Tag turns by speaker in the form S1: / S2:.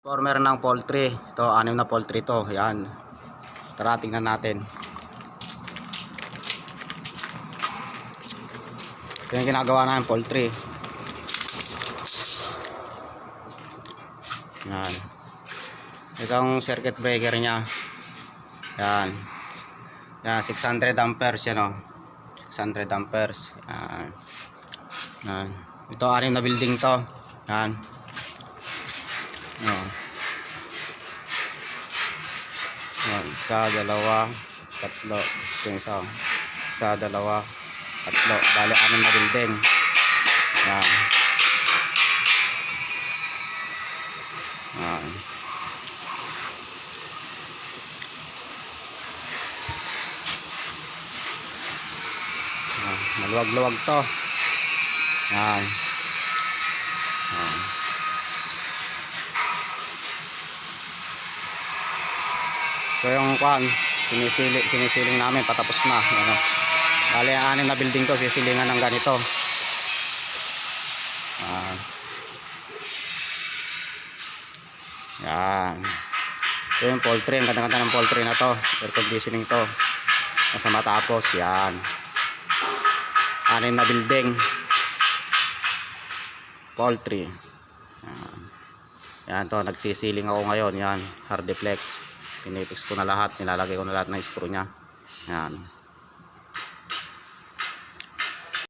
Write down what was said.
S1: Former ng poultry. Ito, 6 na poultry to. Yan. Tara, tingnan natin. Ito yung ginagawa namin poultry. Yan. Ito ang circuit breaker nya. Yan. Yan, 600 amperes yan o. 600 amperes. Yan. Yan. Ito, 6 na building to. Yan. Yan. Yan. Isa, dalawa, tatlo. Ito yung isa. Isa, dalawa, tatlo. Bali, 6 na building. Yan. Yan. Maluwag-luwag to. Yan. Yan. So yung kwan, sinisiling namin, patapos na. Yan. Bali, 6 na building to, sisilingan ng ganito. Yan. Yan. Ito yung poultry, ang ganda-ganda ng poultry na to. Air conditioning to. Nasa matapos, yan. 6 na building poultry. Yan. Yan to, nagsisiling ako ngayon. Yan, hardiplex. Pinipix ko na lahat, nilalagay ko na lahat ng screw nya. Yan.